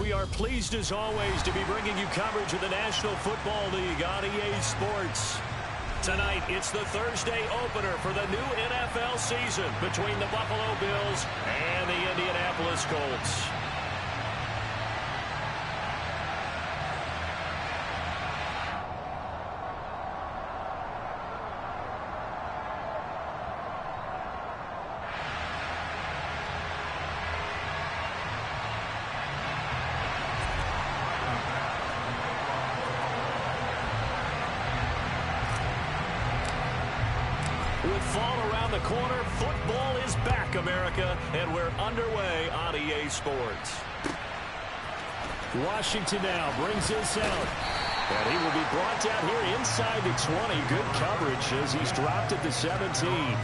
we are pleased as always to be bringing you coverage of the National Football League on EA Sports. Tonight, it's the Thursday opener for the new NFL season between the Buffalo Bills and the Indianapolis Colts. With fall around the corner, football is back, America, and we're underway on EA Sports. Washington now brings this out. And he will be brought down here inside the 20. Good coverage as he's dropped at the 17.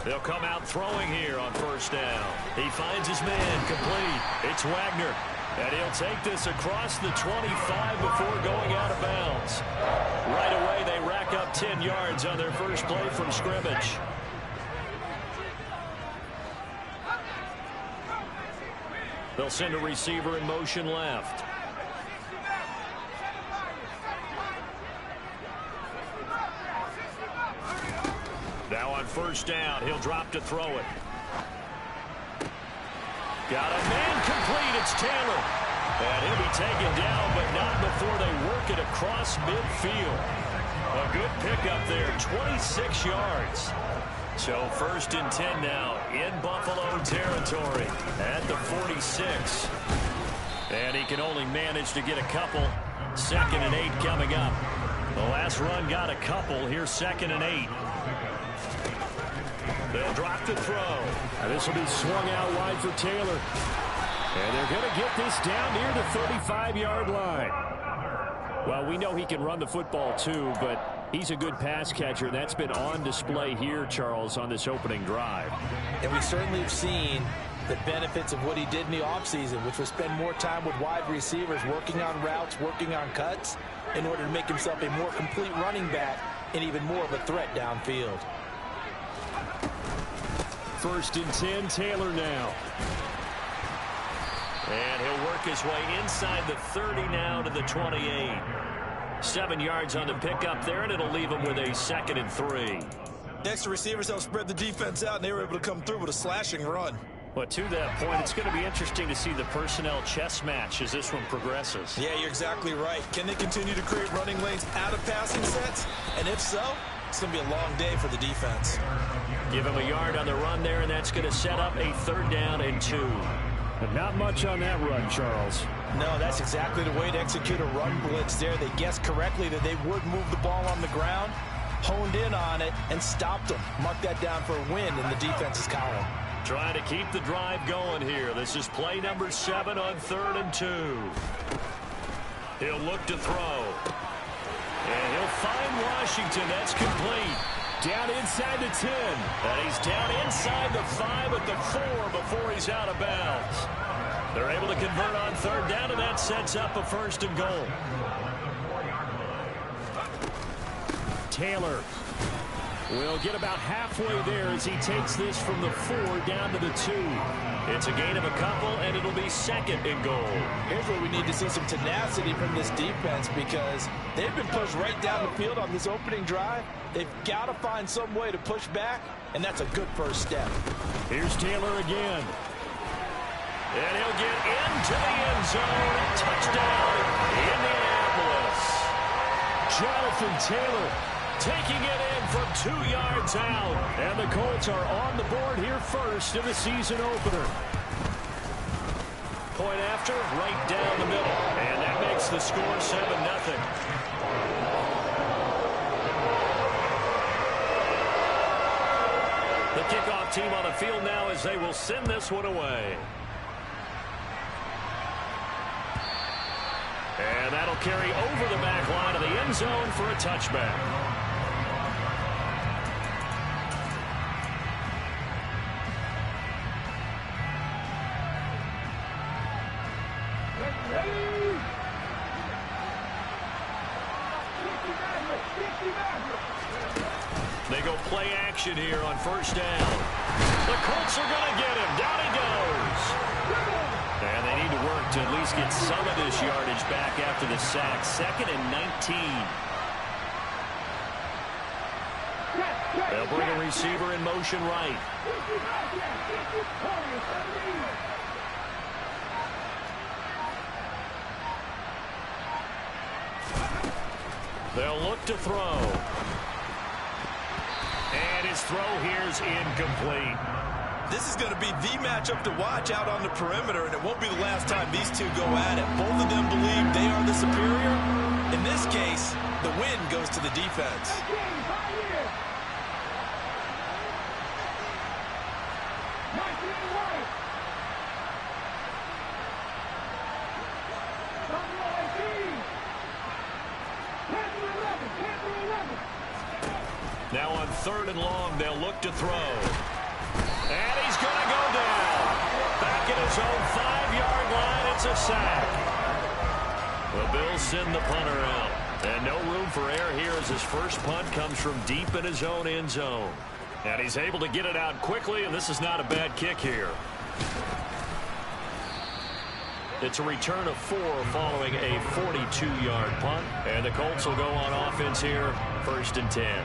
They'll come out throwing here on first down. He finds his man complete. It's Wagner. And he'll take this across the 25 before going out of bounds. Right away, they rack up 10 yards on their first play from scrimmage. They'll send a receiver in motion left. Now on first down, he'll drop to throw it. Got a man complete. It's Taylor. And he'll be taken down, but not before they work it across midfield. A good pickup there, 26 yards. So first and 10 now in Buffalo territory at the 46. And he can only manage to get a couple. 2nd and 8 coming up. The last run got a couple. Here's 2nd and 8. They'll drop the throw. And this will be swung out wide for Taylor. And they're going to get this down near the 35-yard line. Well, we know he can run the football too, but he's a good pass catcher. And that's been on display here, Charles, on this opening drive. And we certainly have seen the benefits of what he did in the offseason, which was spend more time with wide receivers, working on routes, working on cuts, in order to make himself a more complete running back and even more of a threat downfield. 1st and 10, Taylor now. And he'll work his way inside the 30 now to the 28. 7 yards on the pickup there, and it'll leave him with a 2nd and 3. Extra receivers help spread the defense out, and they were able to come through with a slashing run. But to that point, it's going to be interesting to see the personnel chess match as this one progresses. Yeah, you're exactly right. Can they continue to create running lanes out of passing sets? And if so, it's going to be a long day for the defense. Give him a yard on the run there, and that's going to set up a 3rd down and 2. But not much on that run, Charles. No, that's exactly the way to execute a run blitz there. They guessed correctly that they would move the ball on the ground, honed in on it, and stopped them. Mark that down for a win in the defense's column. Trying to keep the drive going here. This is play number 7 on 3rd and 2. He'll look to throw. And he'll find Washington. That's complete. Down inside the 10. And he's down inside the 5 at the 4 before he's out of bounds. They're able to convert on 3rd down, and that sets up a 1st and goal. Taylor will get about halfway there as he takes this from the 4 down to the 2. It's a gain of a couple, and it'll be 2nd and goal. Here's where we need to see some tenacity from this defense, because they've been pushed right down the field on this opening drive. They've got to find some way to push back, and that's a good first step. Here's Taylor again. And he'll get into the end zone. Touchdown, Indianapolis. Jonathan Taylor taking it in from 2 yards out. And the Colts are on the board here first in the season opener. Point after, right down the middle. And that makes the score 7-0. The kickoff team on the field now as they will send this one away. And that'll carry over the back line of the end zone for a touchback. They go play action here on first down. The Colts are going to get him. Down he goes. And they need to work to at least get some of this yardage back after the sack. 2nd and 19. They'll bring a receiver in motion right. They'll look to throw. And his throw here's incomplete. This is going to be the matchup to watch out on the perimeter, and it won't be the last time these two go at it. Both of them believe they are the superior. In this case, the win goes to the defense. Now on 3rd and long, they'll look to throw. And he's going to go down. Back at his own 5-yard line, it's a sack. The Bills send the punter out. And no room for error here as his first punt comes from deep in his own end zone. And he's able to get it out quickly, and this is not a bad kick here. It's a return of 4 following a 42-yard punt. And the Colts will go on offense here, 1st and 10.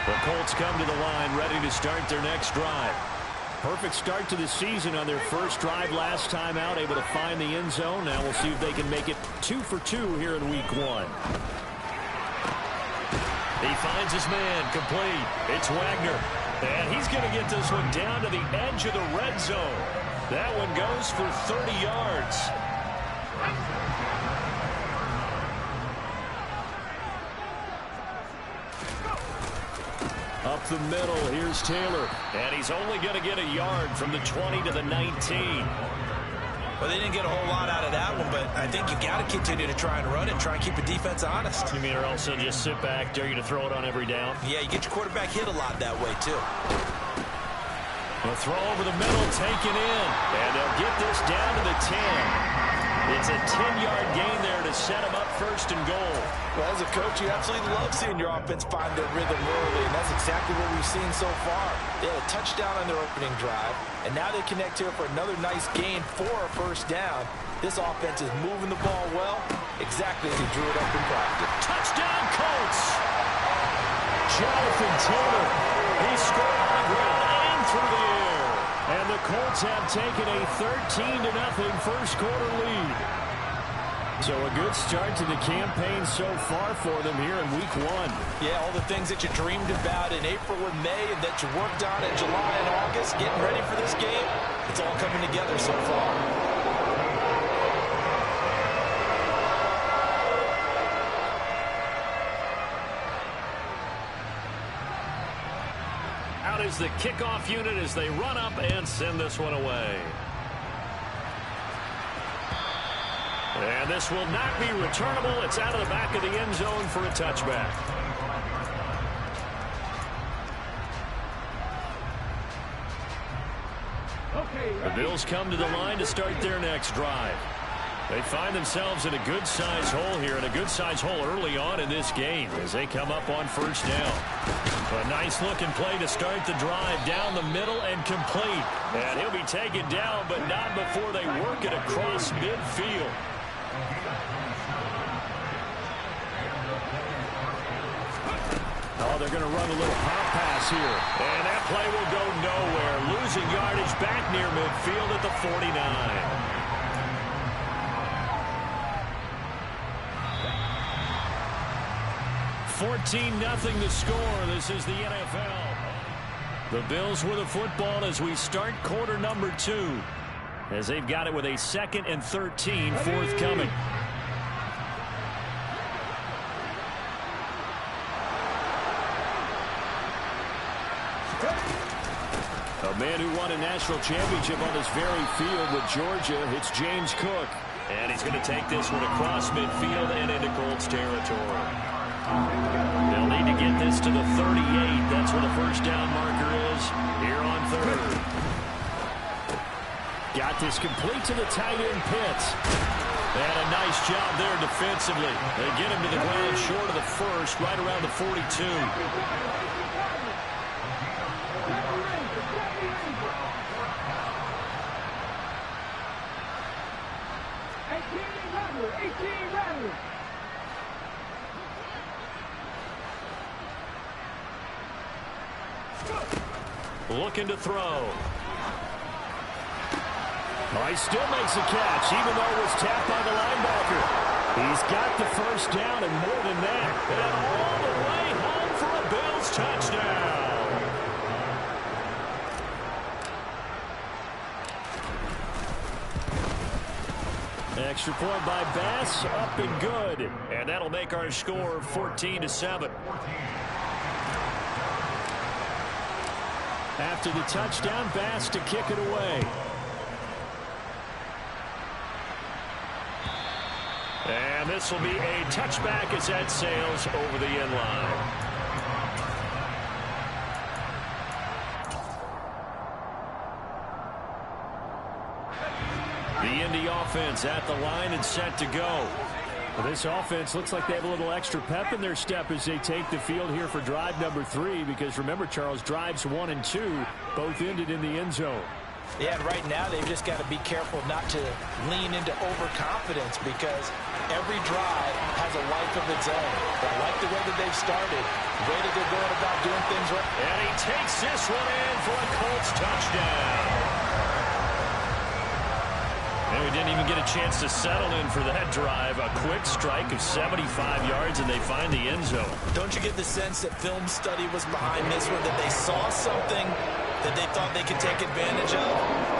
The Colts come to the line ready to start their next drive. Perfect start to the season on their first drive last time out, able to find the end zone. Now we'll see if they can make it 2 for 2 here in week 1. He finds his man, complete. It's Wagner. And he's going to get this one down to the edge of the red zone. That one goes for 30 yards. Up the middle, here's Taylor. And he's only going to get a yard from the 20 to the 19. Well, they didn't get a whole lot out of that one, but I think you got to continue to try and run and try and keep the defense honest. You mean or else they'll just sit back, dare you to throw it on every down? Yeah, you get your quarterback hit a lot that way, too. A throw over the middle, taken in. And they'll get this down to the 10. It's a 10-yard gain there to set them up 1st and goal. Well, as a coach, you absolutely love seeing your offense find their rhythm early, and that's exactly what we've seen so far. They had a touchdown on their opening drive, and now they connect here for another nice gain for a 1st down. This offense is moving the ball well, exactly as he drew it up in practice. Touchdown, Colts! Jonathan Taylor, he scored on the ground and through the air. And the Colts have taken a 13-0 first quarter lead. So a good start to the campaign so far for them here in week 1. Yeah, all the things that you dreamed about in April and May and that you worked on in July and August, getting ready for this game, it's all coming together so far. Out is the kickoff unit as they run up and send this one away. And this will not be returnable. It's out of the back of the end zone for a touchback. The Bills come to the line to start their next drive. They find themselves in a good-sized hole here, and a good-sized hole early on in this game as they come up on 1st down. A nice-looking play to start the drive down the middle and complete. And he'll be taken down, but not before they work it across midfield. Oh, they're going to run a little pop pass here. And that play will go nowhere. Losing yardage back near midfield at the 49. 14-0 the score. This is the NFL. The Bills with the football as we start quarter number 2. As they've got it with a 2nd and 13 forthcoming. A man who won a national championship on this very field with Georgia. It's James Cook. And he's going to take this one across midfield and into Colts territory. They'll need to get this to the 38. That's where the first down marker is here on third. Got this complete to the tight end, Pitts. And a nice job there defensively. They get him to the ground short of the first, right around the 42. Looking to throw. Oh, he still makes a catch, even though it was tapped by the linebacker. He's got the first down and more than that. And all the way home for a Bills touchdown. Extra point by Bass, up and good. And that'll make our score 14-7. After the touchdown, Bass to kick it away. And this will be a touchback as that sails over the end line. The Indy offense at the line and set to go. Well, this offense looks like they have a little extra pep in their step as they take the field here for drive number 3, because remember, Charles, drives 1 and 2 both ended in the end zone. Yeah, and right now they've just got to be careful not to lean into overconfidence, because every drive has a life of its own. But I like the way that they've started, the way that they're going about doing things right. And he takes this one in for a Colts touchdown. And we didn't even get a chance to settle in for that drive. A quick strike of 75 yards, and they find the end zone. Don't you get the sense that film study was behind this one, that they saw something that they thought they could take advantage of?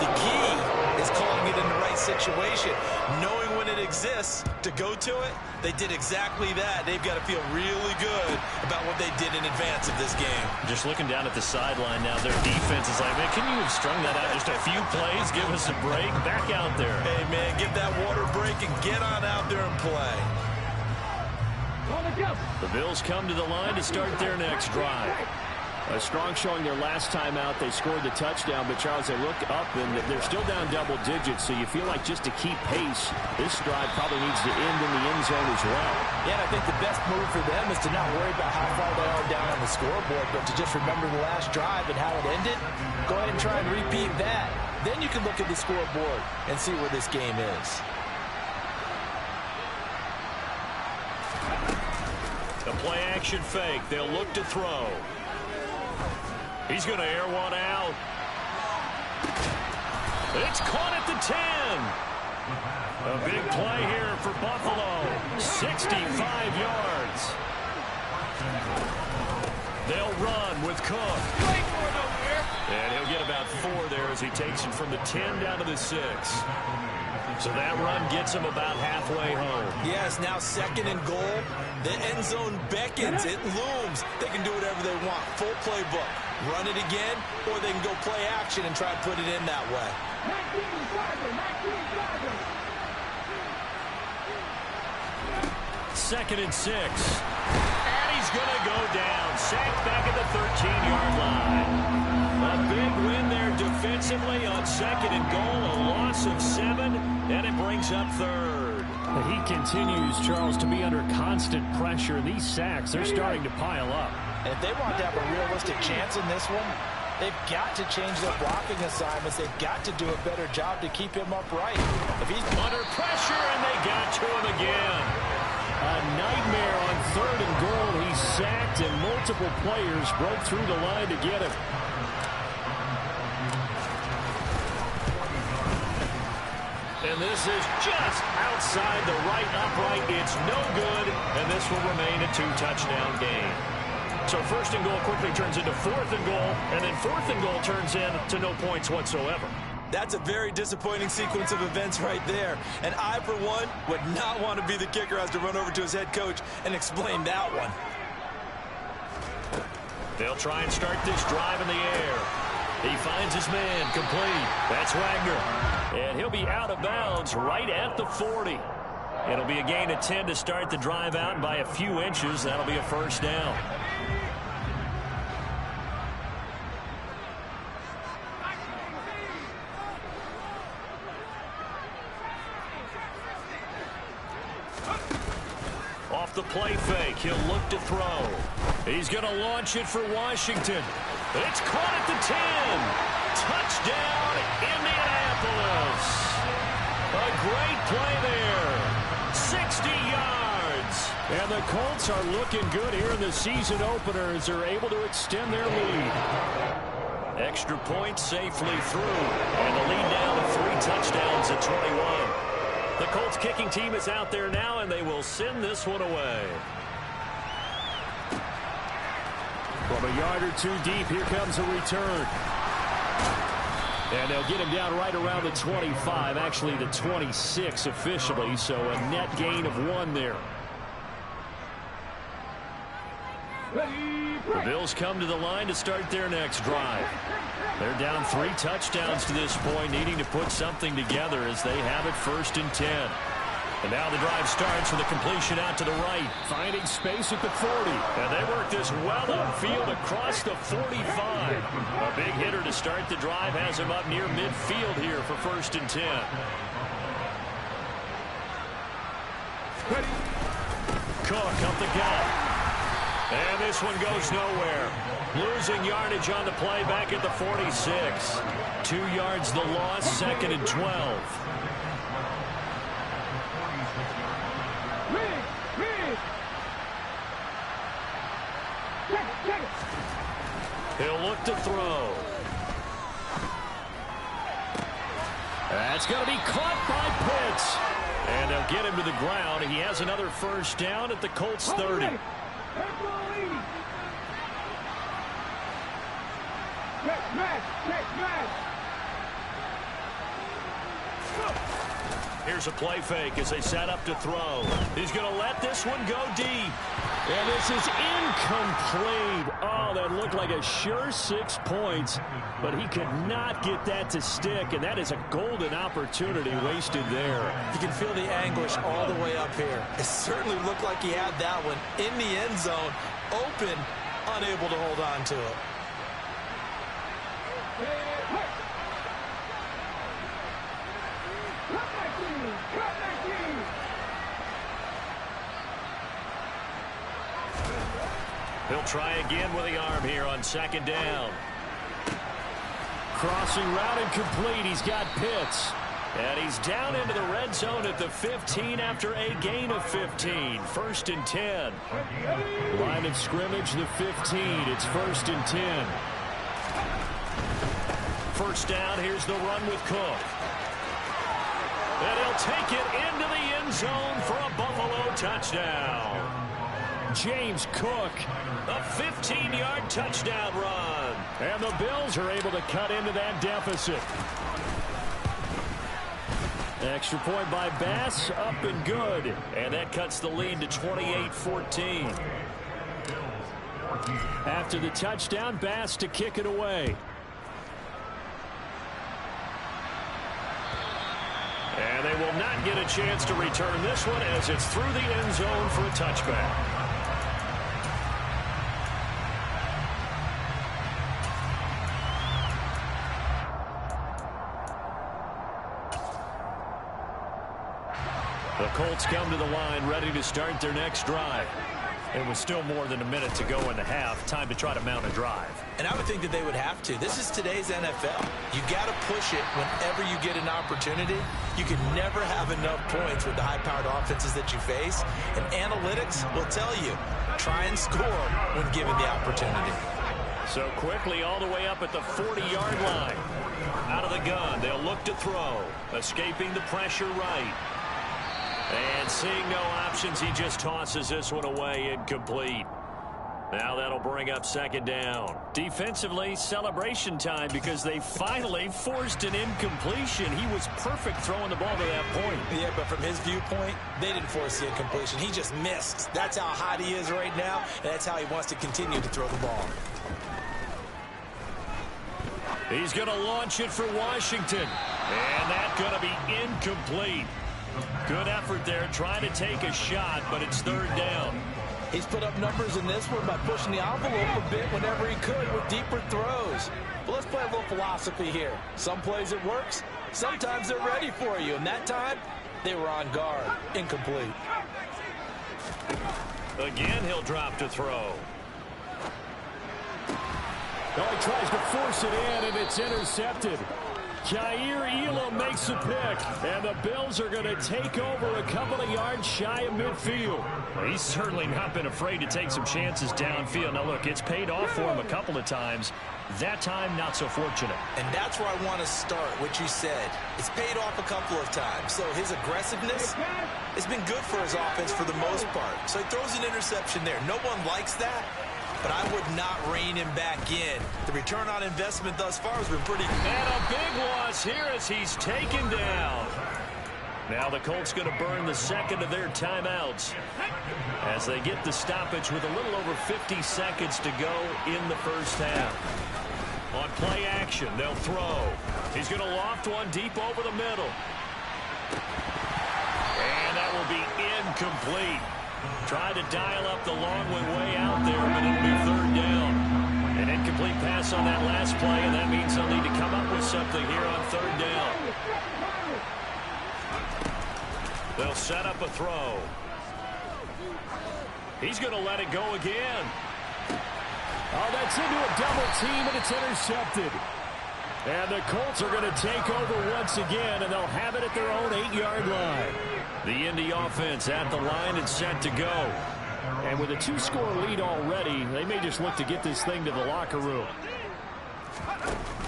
The key is calling it in the right situation, knowing when it exists to go to it. They did exactly that. They've got to feel really good about what they did in advance of this game. Just looking down at the sideline now, their defense is like, man, can you have strung that out just a few plays? Give us a break. Back out there. Hey, man, get that water break and get on out there and play. The Bills come to the line to start their next drive. A strong showing their last time out. They scored the touchdown, but Charles, they look up and they're still down double digits, so you feel like just to keep pace, this drive probably needs to end in the end zone as well. Yeah, and I think the best move for them is to not worry about how far they are down on the scoreboard, but to just remember the last drive and how it ended. Go ahead and try and repeat that. Then you can look at the scoreboard and see where this game is. A play action fake. They'll look to throw. He's going to air one out. It's caught at the 10. A big play here for Buffalo. 65 yards. They'll run with Cook. And he'll get about 4 there as he takes it from the 10 down to the 6. So that run gets him about halfway home. Yes, now 2nd and goal. The end zone beckons. It looms. They can do whatever they want. Full playbook. Run it again, or they can go play action and try to put it in that way. 2nd and 6. And he's going to go down. Sacked back at the 13-yard line. A big win there defensively on 2nd and goal. A loss of 7, and it brings up 3rd. He continues, Charles, to be under constant pressure. These sacks, they're starting to pile up. If they want to have a realistic chance in this one, they've got to change their blocking assignments. They've got to do a better job to keep him upright. If he's under pressure, and they got to him again. A nightmare on 3rd and goal. He's sacked, and multiple players broke through the line to get him. And this is just outside the right upright. It's no good, and this will remain a 2-touchdown game. So 1st and goal quickly turns into 4th and goal, and then 4th and goal turns into no points whatsoever. That's a very disappointing sequence of events right there. And I, for one, would not want to be the kicker who has to run over to his head coach and explain that one. They'll try and start this drive in the air. He finds his man, complete. That's Wagner. And he'll be out of bounds right at the 40. It'll be a gain of 10 to start the drive out, and by a few inches, that'll be a first down. Off the play fake, he'll look to throw. He's going to launch it for Washington. It's caught at the 10. Touchdown, Indianapolis. A great play there. 60 yards. And the Colts are looking good here in the season opener as they're able to extend their lead. Extra point safely through. And the lead now to 3 touchdowns at 21. The Colts kicking team is out there now, and they will send this one away. From a yard or two deep, here comes a return. And they'll get him down right around the 25, actually the 26 officially, so a net gain of 1 there. The Bills come to the line to start their next drive. They're down 3 touchdowns to this point, needing to put something together as they have it 1st and 10. And now the drive starts with a completion out to the right, finding space at the 40. And they work this well upfield across the 45. A big hitter to start the drive has him up near midfield here for 1st and 10. Cook up the gut. And this one goes nowhere. Losing yardage on the play back at the 46. 2 yards the loss, 2nd and 12. He'll look to throw. That's going to be caught by Pitts. And they'll get him to the ground. He has another first down at the Colts 30. Here's a play fake as they set up to throw. He's going to let this one go deep. And this is incomplete. Oh, that looked like a sure 6 points, but he could not get that to stick, and that is a golden opportunity wasted there. You can feel the anguish all the way up here. It certainly looked like he had that one in the end zone, open, unable to hold on to it. He'll try again with the arm here on 2nd down. Crossing route incomplete. He's got Pitts. And he's down into the red zone at the 15 after a gain of 15. 1st and 10. Line of scrimmage, the 15. It's 1st and 10. First down, here's the run with Cook. And he'll take it into the end zone for a Buffalo touchdown. James Cook, a 15-yard touchdown run. And the Bills are able to cut into that deficit. Extra point by Bass, up and good. And that cuts the lead to 28-14. After the touchdown, Bass to kick it away. And they will not get a chance to return this one as it's through the end zone for a touchback. The Colts come to the line ready to start their next drive. It was still more than a minute to go in the half. Time to try to mount a drive. And I would think that they would have to. This is today's NFL. You got to push it whenever you get an opportunity. You can never have enough points with the high-powered offenses that you face. And analytics will tell you, try and score when given the opportunity. So quickly all the way up at the 40-yard line. Out of the gun, they'll look to throw. Escaping the pressure right. And seeing no options, he just tosses this one away, incomplete. Now that'll bring up 2nd down. Defensively, celebration time because they finally forced an incompletion. He was perfect throwing the ball to that point. Yeah, but from his viewpoint, they didn't force the incompletion. He just missed. That's how hot he is right now, and that's how he wants to continue to throw the ball. He's going to launch it for Washington. And that's going to be incomplete. Good effort there trying to take a shot, but it's third down. He's put up numbers in this one by pushing the envelope a bit whenever he could with deeper throws. But let's play a little philosophy here. Some plays it works, sometimes they're ready for you. And that time, they were on guard. Incomplete. Again, he'll drop to throw. Oh, he tries to force it in, and it's intercepted. Jair Elam makes the pick, and the Bills are going to take over a couple of yards shy of midfield. Well, he's certainly not been afraid to take some chances downfield. Now, look, it's paid off for him a couple of times. That time, not so fortunate. And that's where I want to start, what you said. It's paid off a couple of times. So his aggressiveness has been good for his offense for the most part. So he throws an interception there. No one likes that. But I would not rein him back in. The return on investment thus far has been pretty good. And a big loss here as he's taken down. Now the Colts going to burn the second of their timeouts as they get the stoppage with a little over 50 seconds to go in the first half. On play action, they'll throw. He's going to loft one deep over the middle. And that will be incomplete. Tried to dial up the long way out there, but it'll be third down. An incomplete pass on that last play, and that means they'll need to come up with something here on third down. They'll set up a throw. He's going to let it go again. Oh, that's into a double team, and it's intercepted. And the Colts are going to take over once again, and they'll have it at their own 8-yard line. The Indy offense at the line and set to go. And with a 2-score lead already, they may just look to get this thing to the locker room.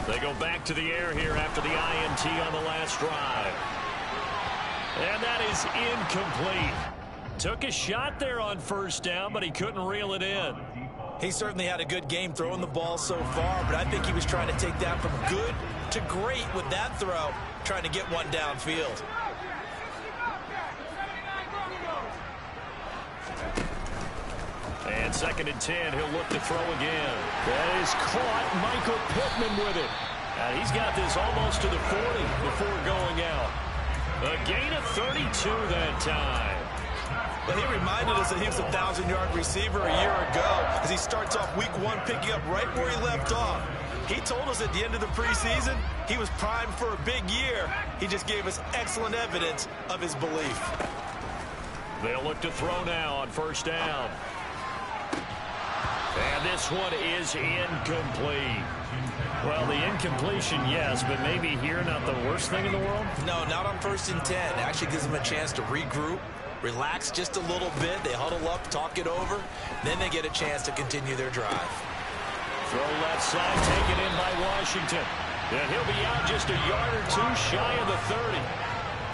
They go back to the air here after the INT on the last drive. And that is incomplete. Took a shot there on first down, but he couldn't reel it in. He certainly had a good game throwing the ball so far, but I think he was trying to take that from good to great with that throw, trying to get one downfield. And 2nd and 10, he'll look to throw again. That is caught. Michael Pittman with it. And he's got this almost to the 40 before going out. A gain of 32 that time. But he reminded us that he was a 1,000-yard receiver a year ago as he starts off week 1 picking up right where he left off. He told us at the end of the preseason he was primed for a big year. He just gave us excellent evidence of his belief. They'll look to throw now on first down. And this one is incomplete. Well, the incompletion, yes, but maybe here not the worst thing in the world? No, not on 1st and 10. It actually gives them a chance to regroup, relax just a little bit. They huddle up, talk it over. Then they get a chance to continue their drive. Throw left side, taken in by Washington. And he'll be out just a yard or two shy of the 30.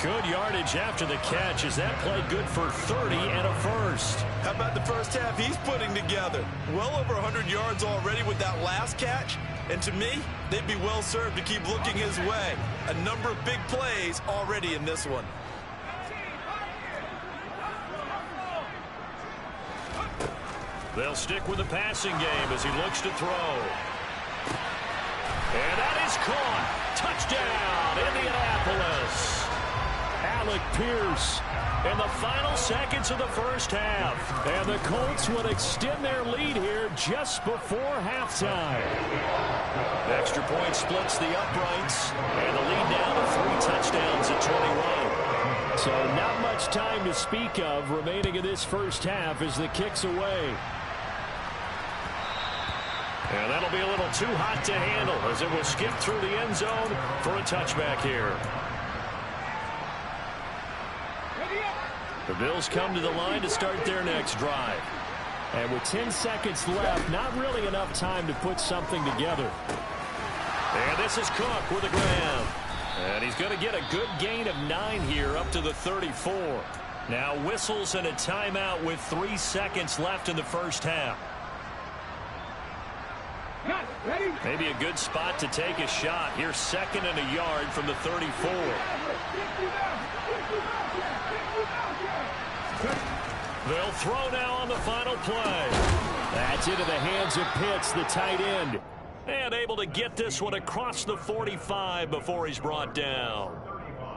Good yardage after the catch as that play good for 30 and a first. How about the first half he's putting together? Well over 100 yards already with that last catch. And to me, they'd be well served to keep looking his way. A number of big plays already in this one. They'll stick with the passing game as he looks to throw. And that is caught. Touchdown, Indianapolis. Alec Pierce in the final seconds of the first half. And the Colts would extend their lead here just before halftime. Extra point splits the uprights. And the lead down to 3 touchdowns at 21. So not much time to speak of remaining in this first half as the kick's away. And that'll be a little too hot to handle as it will skip through the end zone for a touchback here. The Bills come to the line to start their next drive. And with 10 seconds left, not really enough time to put something together. And this is Cook with a grab. And he's going to get a good gain of 9 here up to the 34. Now whistles and a timeout with 3 seconds left in the first half. Maybe a good spot to take a shot. Here's 2nd and a yard from the 34. They'll throw now on the final play. That's into the hands of Pitts, the tight end. And able to get this one across the 45 before he's brought down.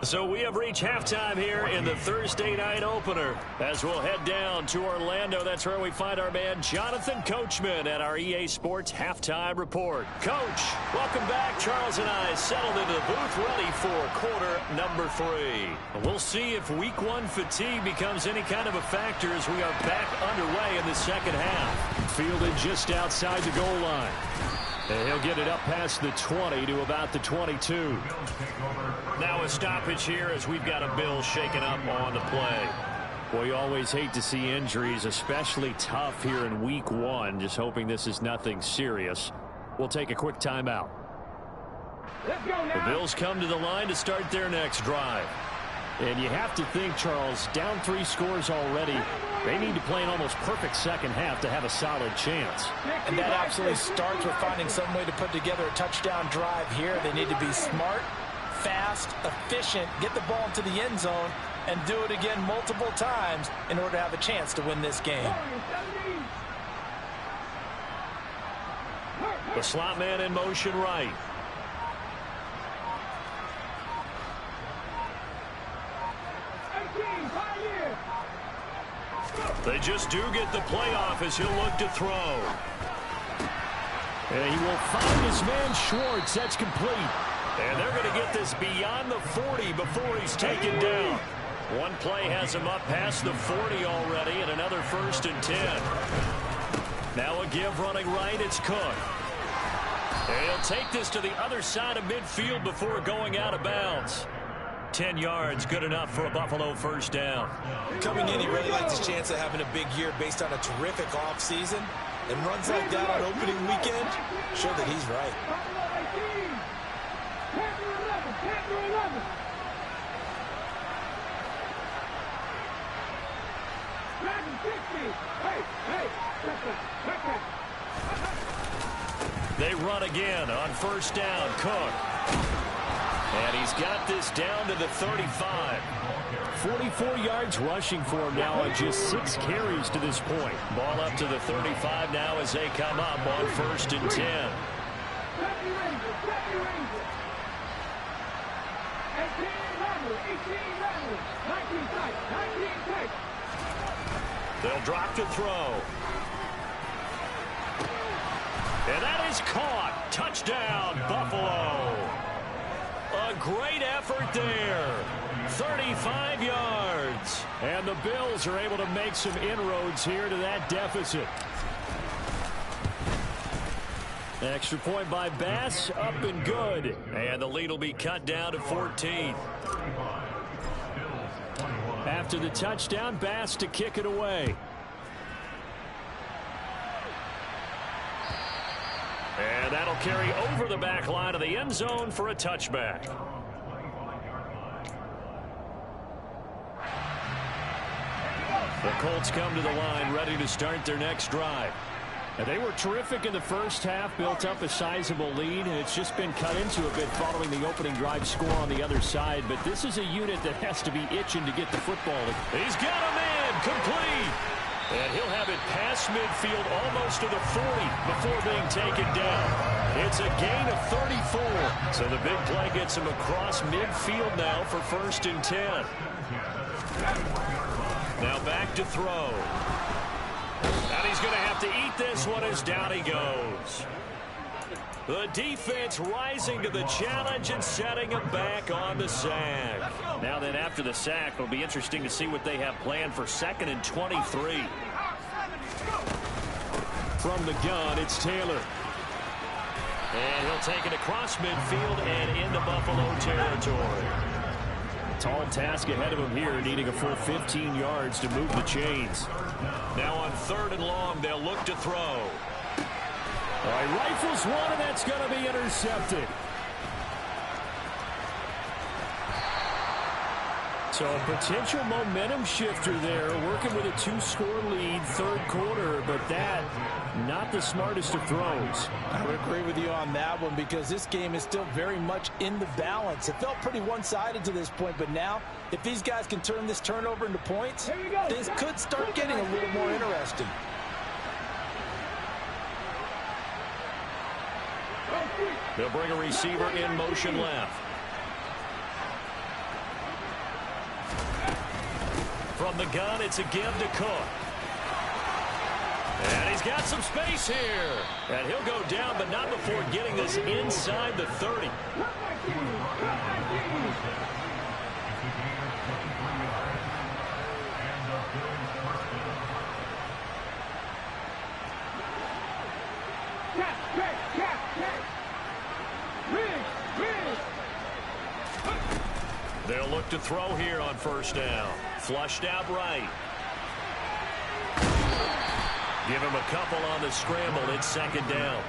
So we have reached halftime here in the Thursday night opener. As we'll head down to Orlando, that's where we find our man Jonathan Coachman at our EA Sports Halftime Report. Coach, welcome back. Charles and I settled into the booth ready for quarter number 3. We'll see if week 1 fatigue becomes any kind of a factor as we are back underway in the second half. Fielded just outside the goal line. And he'll get it up past the 20 to about the 22. Now a stoppage here as we've got a Bill shaken up on the play. Well, you always hate to see injuries, especially tough here in week 1. Just hoping this is nothing serious. We'll take a quick timeout. The Bills come to the line to start their next drive. And you have to think, Charles, down 3 scores already. They need to play an almost perfect second half to have a solid chance. And that absolutely starts with finding some way to put together a touchdown drive here. They need to be smart, fast, efficient, get the ball into the end zone, and do it again multiple times in order to have a chance to win this game. The slot man in motion right. They just do get the playoff as he'll look to throw. And he will find his man Schwartz. That's complete. And they're going to get this beyond the 40 before he's taken down. One play has him up past the 40 already, and another 1st and 10. Now a give running right, it's Cook. And he'll take this to the other side of midfield before going out of bounds. 10 yards, good enough for a Buffalo 1st down. Coming in, he really likes his chance of having a big year based on a terrific offseason. And runs like that on opening weekend show that he's right. They run again on 1st down, Cook. And he's got this down to the 35. 44 yards rushing for him now on just 6 carries to this point. Ball up to the 35 now as they come up on 1st and 10. They'll drop to throw. And that is caught. Touchdown, Buffalo. A great effort there. 35 yards. And the Bills are able to make some inroads here to that deficit. Extra point by Bass, up and good. And the lead will be cut down to 14. After the touchdown, Bass to kick it away. And that'll carry over the back line of the end zone for a touchback. The Colts come to the line ready to start their next drive. And they were terrific in the first half, built up a sizable lead, and it's just been cut into a bit following the opening drive score on the other side. But this is a unit that has to be itching to get the football. He's got a man complete. And he'll have it past midfield almost to the 40 before being taken down. It's a gain of 34. So the big play gets him across midfield now for 1st and 10. Now back to throw. And he's going to have to eat this one as down he goes. The defense rising to the challenge and setting him back on the sack. Now then, after the sack, it'll be interesting to see what they have planned for 2nd and 23. From the gun, it's Taylor. And he'll take it across midfield and into Buffalo territory. Tall task ahead of him here, needing a full 15 yards to move the chains. Now on 3rd and long, they'll look to throw. All right, rifles one, and that's going to be intercepted. So a potential momentum shifter there, working with a 2-score lead, 3rd quarter, but that, not the smartest of throws. I would agree with you on that one because this game is still very much in the balance. It felt pretty one-sided to this point, but now, if these guys can turn this turnover into points, this could start getting a little more interesting. They'll bring a receiver in motion left. From the gun, it's a give to Cook. And he's got some space here. And he'll go down, but not before getting this inside the 30. They'll look to throw here on first down. Flushed out right. Give him a couple on the scramble. It's second down.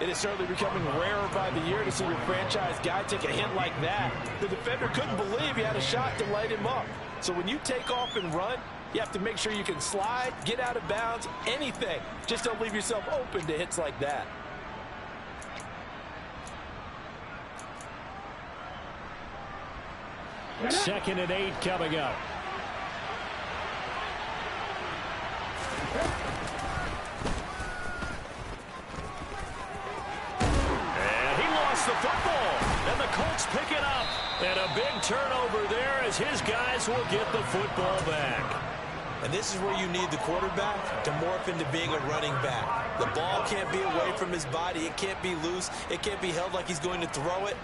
It is certainly becoming rarer by the year to see your franchise guy take a hit like that. The defender couldn't believe he had a shot to light him up. So when you take off and run, you have to make sure you can slide, get out of bounds, anything. Just don't leave yourself open to hits like that. Second and 8 coming up. And he lost the football. And the Colts pick it up. And a big turnover there as his guys will get the football back. And this is where you need the quarterback to morph into being a running back. The ball can't be away from his body. It can't be loose. It can't be held like he's going to throw it.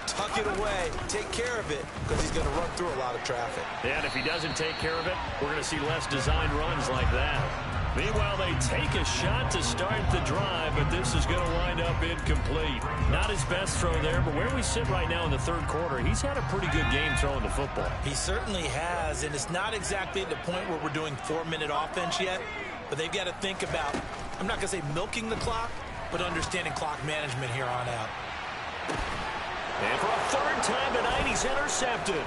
Tuck it away, take care of it, because he's going to run through a lot of traffic. And if he doesn't take care of it, we're going to see less designed runs like that. Meanwhile, they take a shot to start the drive, but this is going to wind up incomplete. Not his best throw there, but where we sit right now in the third quarter, he's had a pretty good game throwing the football. He certainly has, and it's not exactly at the point where we're doing 4-minute offense yet, but they've got to think about, I'm not going to say milking the clock, but understanding clock management here on out. And for a third time tonight, he's intercepted.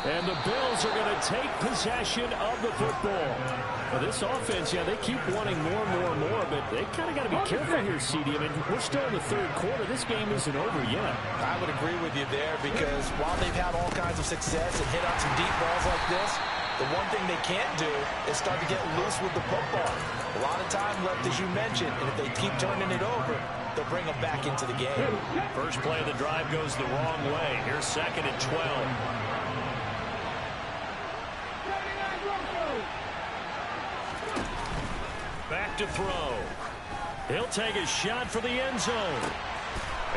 And the Bills are going to take possession of the football. Well, this offense, yeah, they keep wanting more and more, but they kind of got to be careful here, CD. I mean, we're still in the third quarter. This game isn't over yet. I would agree with you there because while they've had all kinds of success and hit on some deep balls like this, the one thing they can't do is start to get loose with the football. A lot of time left, as you mentioned, and if they keep turning it over, they'll bring them back into the game. First play of the drive goes the wrong way. Here's second and 12. Back to throw. He'll take a shot for the end zone.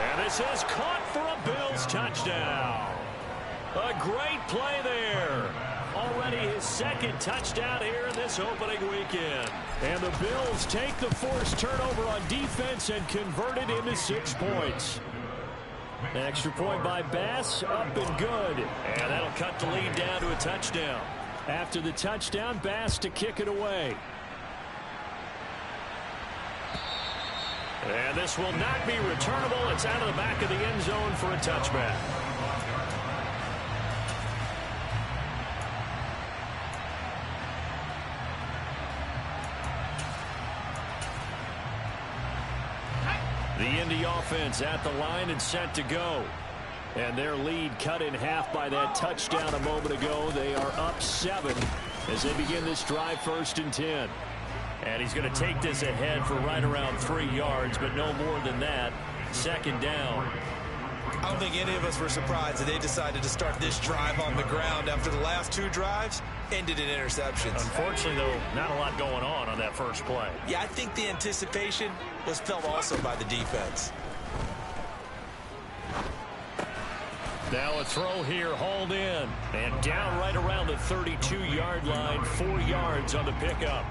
And this is caught for a Bills touchdown. A great play there. Already his second touchdown here in this opening weekend. And the Bills take the forced turnover on defense and convert it into 6 points. An extra point by Bass, up and good. And that'll cut the lead down to a touchdown. After the touchdown, Bass to kick it away. And this will not be returnable. It's out of the back of the end zone for a touchback. The Indy offense at the line and set to go. And their lead cut in half by that touchdown a moment ago. They are up 7 as they begin this drive, 1st and 10. And he's going to take this ahead for right around 3 yards, but no more than that. Second down. I don't think any of us were surprised that they decided to start this drive on the ground after the last 2 drives ended in interceptions. Unfortunately, though, not a lot going on that first play. Yeah, I think the anticipation was felt also by the defense. Now a throw here, hauled in, and down right around the 32-yard line, 4 yards on the pickup.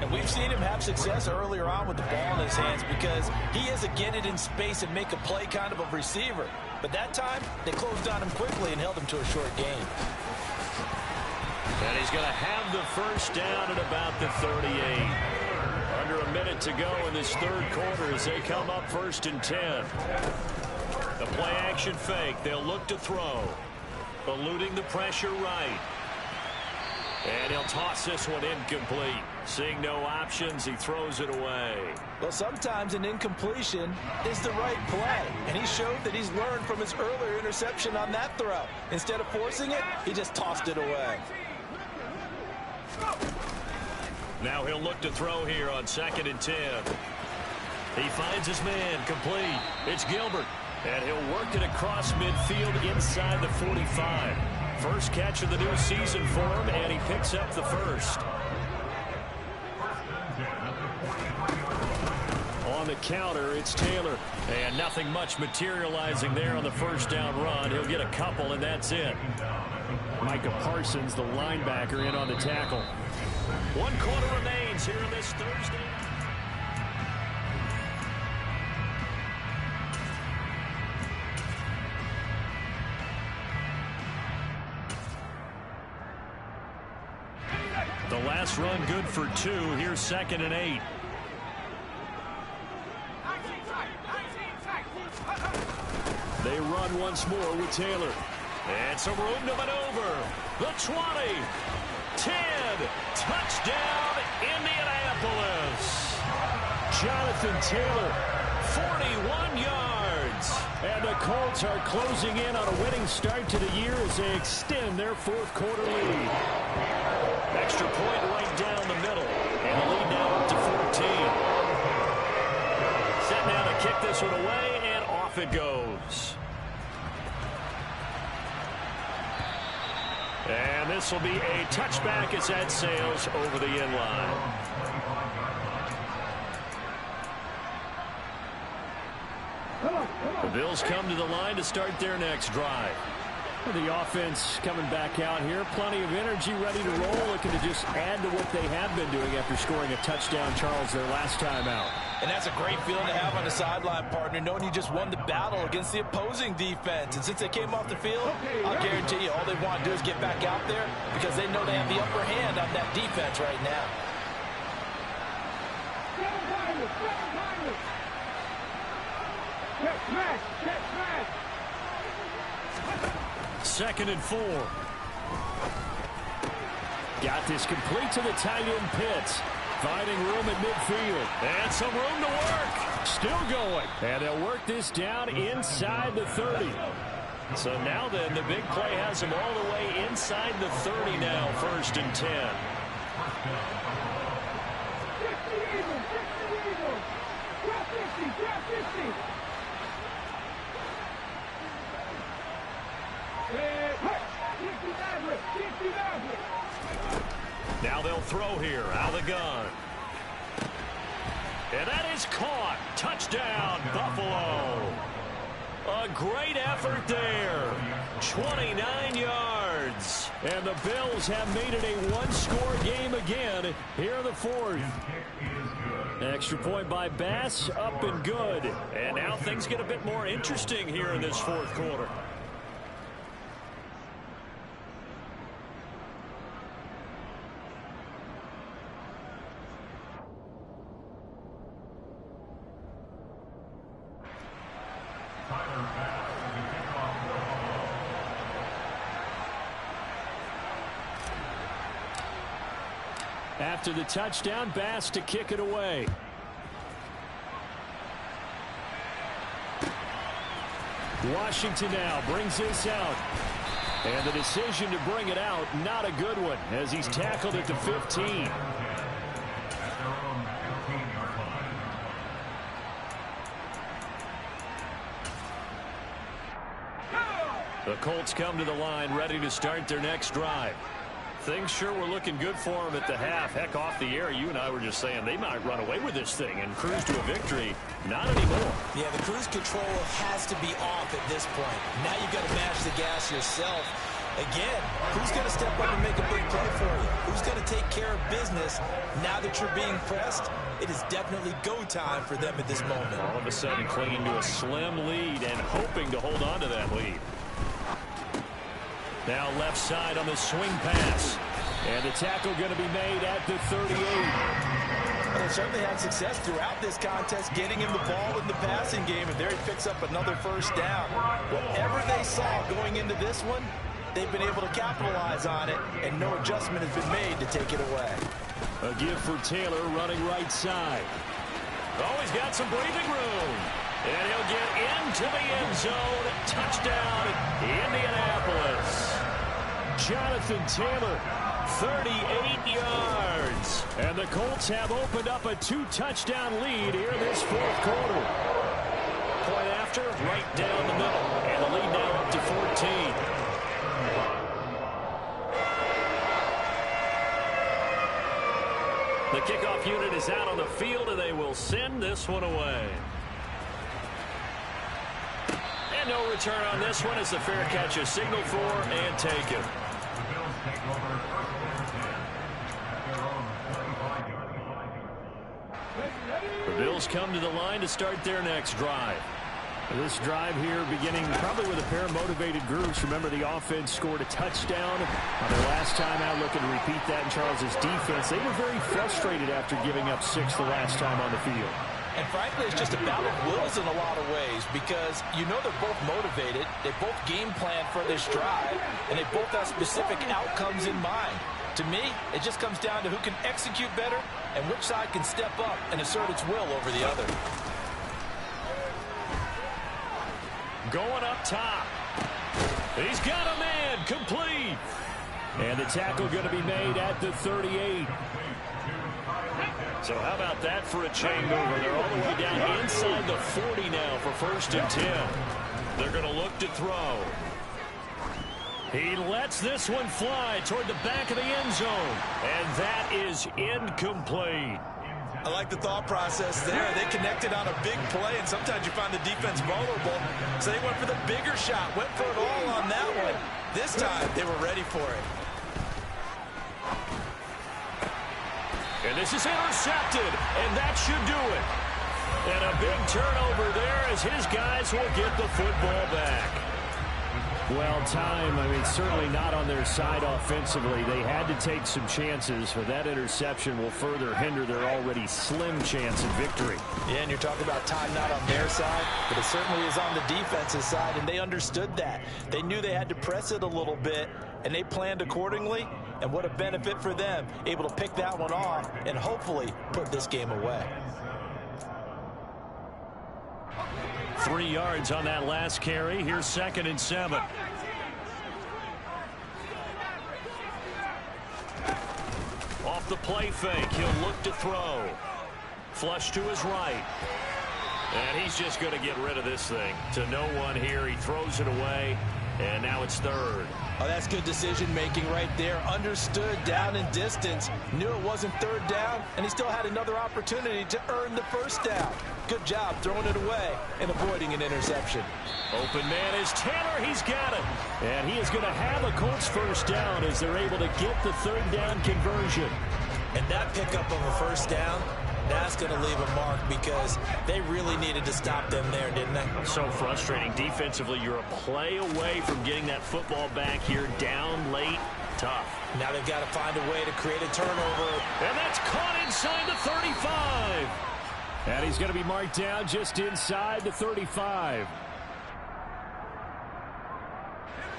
And we've seen him have success earlier on with the ball in his hands because he is a get it in space and make a play kind of a receiver. But that time, they closed on him quickly and held him to a short gain. And he's going to have the first down at about the 38. Under a minute to go in this third quarter as they come up 1st and 10. The play action fake. They'll look to throw. Eluding the pressure right. And he'll toss this one incomplete. Seeing no options, he throws it away. Well, sometimes an incompletion is the right play. And he showed that he's learned from his earlier interception on that throw. Instead of forcing it, he just tossed it away. Now he'll look to throw here on 2nd and 10. He finds his man, complete. It's Gilbert. And he'll work it across midfield inside the 45. First catch of the new season for him, and he picks up the first. On the counter, it's Taylor. And nothing much materializing there on the first down run. He'll get a couple, and that's it. Micah Parsons, the linebacker, in on the tackle. 1 quarter remains here on this Thursday. The last run good for 2. Here's 2nd and 8. They run once more with Taylor. And some room to maneuver. The 20. 10. Touchdown, Indianapolis. Jonathan Taylor. 41 yards. And the Colts are closing in on a winning start to the year as they extend their 4th quarter lead. Extra point right down the middle. And the lead now up to 14. Set now to kick this one away, and off it goes. And this will be a touchback as that sails over the end line. The Bills come to the line to start their next drive. The offense coming back out here. Plenty of energy, ready to roll, looking to just add to what they have been doing after scoring a touchdown, Charles, their last time out. And that's a great feeling to have on the sideline, partner, knowing you just won the battle against the opposing defense. And since they came off the field, I'll guarantee you all they want to do is get back out there because they know they have the upper hand on that defense right now. Second and 4. Got this complete to the tight end Pitts. Finding room at midfield. And some room to work. Still going. And they'll work this down inside the 30. So now then, the big play has them all the way inside the 30 now, 1st and 10. Now they'll throw here, out of the gun. And that is caught. Touchdown, Buffalo. A great effort there. 29 yards. And the Bills have made it a one-score game again here in the 4th. Extra point by Bass, up and good. And now things get a bit more interesting here in this 4th quarter. After the touchdown, Bass to kick it away. Washington now brings this out. And the decision to bring it out, not a good one, as he's tackled at the 15. The Colts come to the line ready to start their next drive. Things sure were looking good for them at the half. Heck, off the air, you and I were just saying they might run away with this thing and cruise to a victory. Not anymore. Yeah, the cruise control has to be off at this point. Now you've got to mash the gas yourself. Again, who's going to step up and make a big play for you? Who's going to take care of business now that you're being pressed? It is definitely go time for them at this moment. All of a sudden clinging to a slim lead and hoping to hold on to that lead. Now left side on the swing pass. And the tackle going to be made at the 38. Well, they certainly had success throughout this contest getting him the ball in the passing game, and there he picks up another first down. Whatever they saw going into this one, they've been able to capitalize on it, and no adjustment has been made to take it away. A give for Taylor running right side. Oh, he's got some breathing room. And he'll get into the end zone. Touchdown, Indianapolis. Jonathan Taylor, 38 yards. And the Colts have opened up a 2-touchdown lead here in this fourth quarter. Point after, right down the middle. And the lead now up to 14. The kickoff unit is out on the field, and they will send this one away. And no return on this one as the fair catch is signaled for and taken. The Bills come to the line to start their next drive. This drive here beginning probably with a pair of motivated groups. Remember, the offense scored a touchdown on their last time out, looking to repeat that in Charles's defense. They were very frustrated after giving up 6 the last time on the field. And frankly, it's just a battle of wills in a lot of ways because you know they're both motivated. They both game plan for this drive, and they both have specific outcomes in mind. To me, it just comes down to who can execute better and which side can step up and assert its will over the other. Going up top. He's got a man, complete. And the tackle going to be made at the 38. So how about that for a chain mover? They're all the way down inside the 40 now for 1st and 10. They're going to look to throw. He lets this one fly toward the back of the end zone. And that is incomplete. I like the thought process there. They connected on a big play, and sometimes you find the defense vulnerable. So they went for the bigger shot, went for it all on that one. This time, they were ready for it. And this is intercepted, and that should do it. And a big turnover there as his guys will get the football back. Well, time, I mean, certainly not on their side offensively. They had to take some chances, but that interception will further hinder their already slim chance of victory. Yeah, and you're talking about time not on their side, but it certainly is on the defensive side, and they understood that. They knew they had to press it a little bit, and they planned accordingly, and what a benefit for them, able to pick that one off and hopefully put this game away. 3 yards on that last carry. Here's 2nd and 7. Off the play fake, he'll look to throw. Flush to his right. And he's just going to get rid of this thing. To no one here, he throws it away, and now it's 3rd. Oh, that's good decision-making right there. Understood down and distance. Knew it wasn't 3rd down, and he still had another opportunity to earn the 1st down. Good job throwing it away and avoiding an interception. Open man is Taylor. He's got it. And he is going to have a Colts 1st down as they're able to get the 3rd down conversion. And that pickup of a 1st down, that's going to leave a mark because they really needed to stop them there, didn't they? So frustrating. Defensively, you're a play away from getting that football back here. Down late, tough. Now they've got to find a way to create a turnover. And that's caught inside the 35. And he's going to be marked down just inside the 35.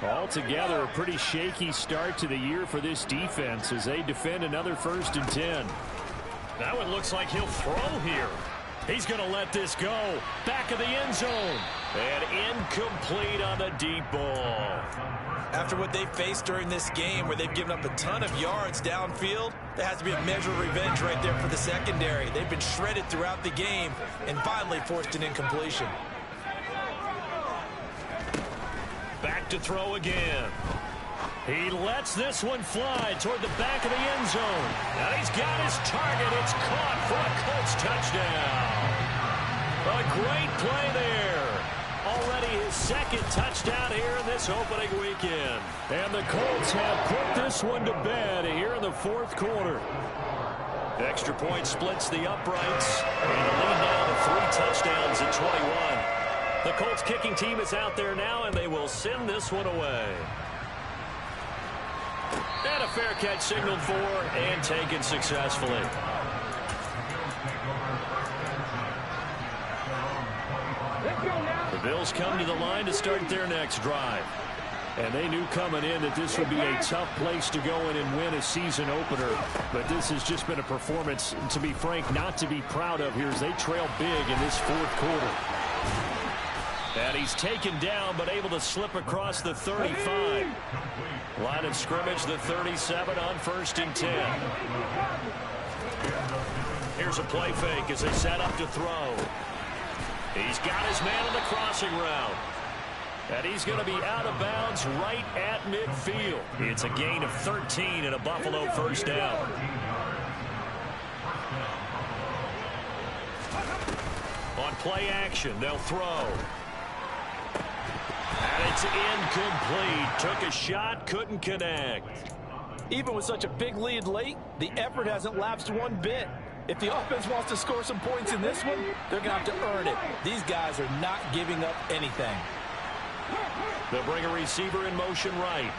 Altogether, a pretty shaky start to the year for this defense as they defend another 1st and 10. Now it looks like he'll throw here. He's going to let this go. Back of the end zone. And incomplete on the deep ball. After what they faced during this game where they've given up a ton of yards downfield, there has to be a measure of revenge right there for the secondary. They've been shredded throughout the game and finally forced an incompletion. Back to throw again. He lets this one fly toward the back of the end zone. And he's got his target. It's caught for a Colts touchdown. A great play there. Already his 2nd touchdown here in this opening weekend. And the Colts have put this one to bed here in the 4th quarter. The extra point splits the uprights. And the lead now to 3 touchdowns at 21. The Colts kicking team is out there now, and they will send this one away. And a fair catch signaled for and taken successfully. The Bills come to the line to start their next drive. And they knew coming in that this would be a tough place to go in and win a season opener. But this has just been a performance, to be frank, not to be proud of here as they trail big in this 4th quarter. And he's taken down, but able to slip across the 35. Line of scrimmage, the 37 on 1st and 10. Here's a play fake as they set up to throw. He's got his man on the crossing route. And he's going to be out of bounds right at midfield. It's a gain of 13 and a Buffalo first down. On play action, they'll throw. And it's incomplete. Took a shot, couldn't connect. Even with such a big lead late, the effort hasn't lapsed one bit. If the offense wants to score some points in this one, they're going to have to earn it. These guys are not giving up anything. They'll bring a receiver in motion right.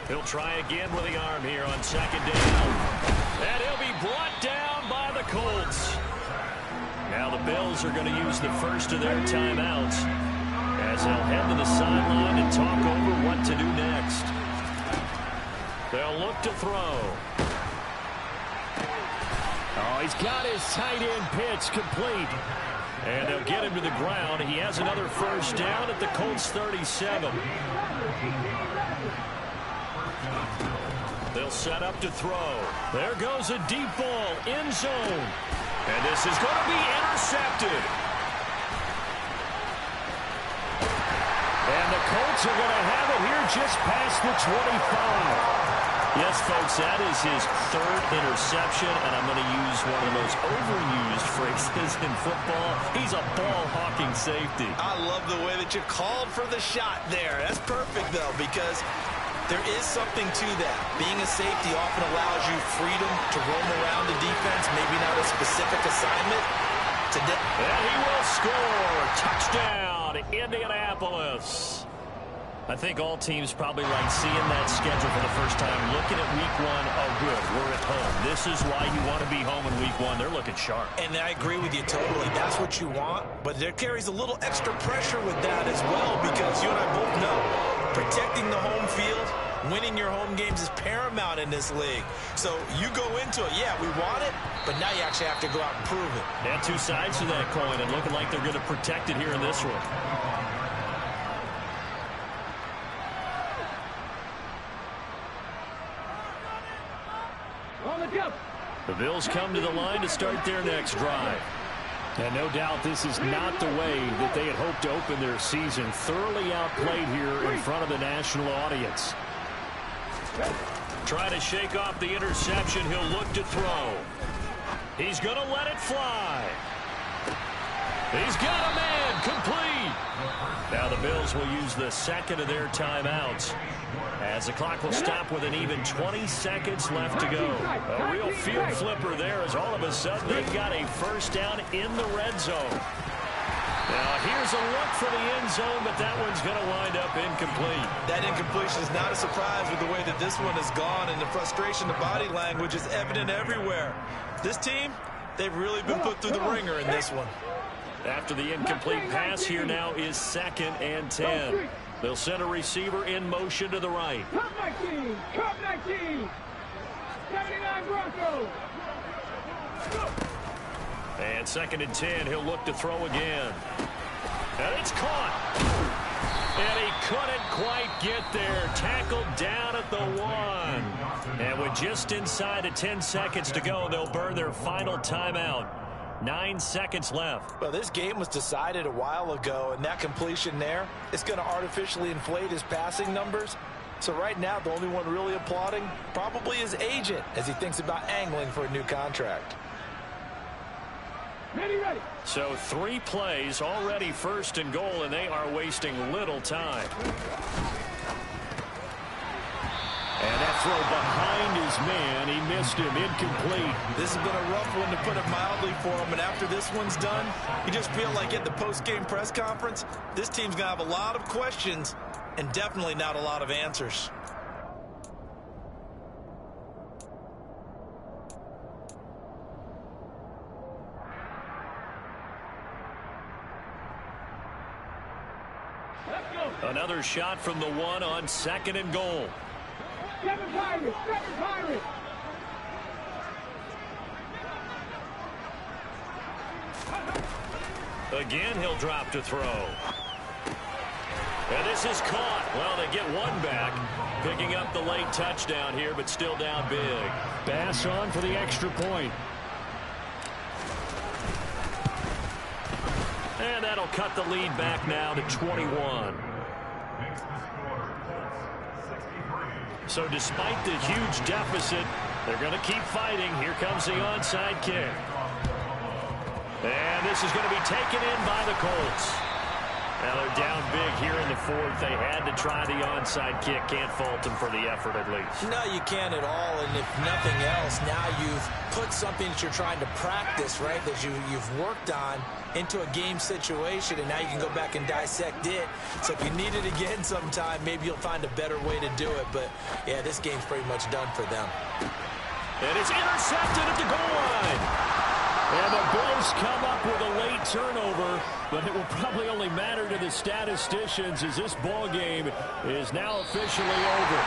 He'll try again with the arm here on 2nd down. And he'll be brought down by the Colts. Now the Bills are going to use the first of their timeouts as they'll head to the sideline and talk over what to do next. They'll look to throw. Oh, he's got his tight end pitch complete. And they'll get him to the ground. He has another first down at the Colts 37. They'll set up to throw. There goes a deep ball, end zone. And this is going to be intercepted. And the Colts are going to have it here just past the 25. Yes, folks, that is his 3rd interception, and I'm going to use one of the most overused phrases in football. He's a ball-hawking safety. I love the way that you called for the shot there. That's perfect, though, because there is something to that. Being a safety often allows you freedom to roam around the defense, maybe not a specific assignment. Today. And he will score. Touchdown, Indianapolis. I think all teams probably like seeing that schedule for the first time, looking at week 1. Oh, good, we're at home. This is why you want to be home in week 1. They're looking sharp. And I agree with you totally. That's what you want. But there carries a little extra pressure with that as well, because you and I both know protecting the home field, winning your home games is paramount in this league. So you go into it, yeah, we want it, but now you actually have to go out and prove it. And 2 sides to that coin, and looking like they're going to protect it here in this one. The Bills come to the line to start their next drive. And no doubt this is not the way that they had hoped to open their season. Thoroughly outplayed here in front of the national audience. Try to shake off the interception. He'll look to throw. He's going to let it fly. He's got a man complete. Now the Bills will use the 2nd of their timeouts, as the clock will stop with an even 20 seconds left to go. A real field flipper there, as all of a sudden they've got a first down in the red zone. Now here's a look for the end zone, but that one's going to wind up incomplete. That incompletion is not a surprise with the way that this one has gone, and the frustration, the body language is evident everywhere. This team, they've really been put through the ringer in this one. After the incomplete pass, here now is 2nd and 10. They'll send a receiver in motion to the right. Cup 19, Cup 19, 79 Broncos. And 2nd and 10, he'll look to throw again. And it's caught. And he couldn't quite get there. Tackled down at the 1. And with just inside of 10 seconds to go, they'll burn their final timeout. 9 seconds left. Well, this game was decided a while ago, and that completion there is going to artificially inflate his passing numbers. So right now, the only one really applauding probably his agent as he thinks about angling for a new contract. Ready. So 3 plays, already 1st and goal, and they are wasting little time. And that throw behind his man, he missed him, incomplete. This has been a rough one, to put it mildly, for him. And after this one's done, you just feel like at the post-game press conference, this team's going to have a lot of questions and definitely not a lot of answers. Another shot from the 1 on 2nd and goal. Seven Pirates. Seven Pirates. Again, he'll drop to throw. And this is caught. Well, they get one back. Picking up the late touchdown here, but still down big. Bass on for the extra point. And that'll cut the lead back now to 21. So despite the huge deficit, they're going to keep fighting. Here comes the onside kick. And this is going to be taken in by the Colts. Now they're down big here in the fourth. They had to try the onside kick. Can't fault them for the effort at least. No, you can't at all. And if nothing else, now you've put something that you're trying to practice, right, that you've worked on into a game situation, and now you can go back and dissect it. So if you need it again sometime, maybe you'll find a better way to do it. But, yeah, this game's pretty much done for them. And it's intercepted at the goal line. And the Bills come up with a late turnover, but it will probably only matter to the statisticians as this ball game is now officially over.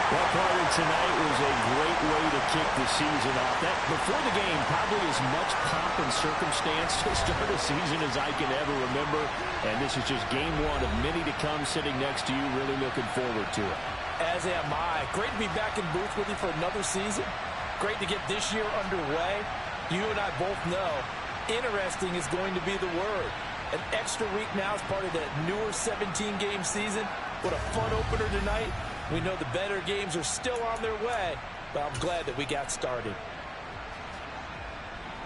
That part of tonight was a great way to kick the season off. That before the game, probably as much pomp and circumstance to start a season as I can ever remember. And this is just game one of many to come sitting next to you. Really looking forward to it. As am I. Great to be back in booth with you for another season. Great to get this year underway. You and I both know interesting is going to be the word. An extra week now as part of that newer 17-game season. What a fun opener tonight. We know the better games are still on their way, but I'm glad that we got started.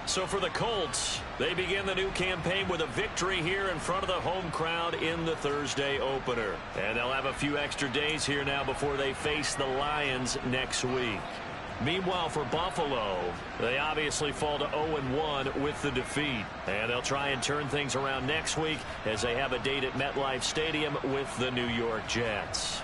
So for the Colts, they begin the new campaign with a victory here in front of the home crowd in the Thursday opener. And they'll have a few extra days here now before they face the Lions next week. Meanwhile, for Buffalo, they obviously fall to 0-1 with the defeat. And they'll try and turn things around next week as they have a date at MetLife Stadium with the New York Jets.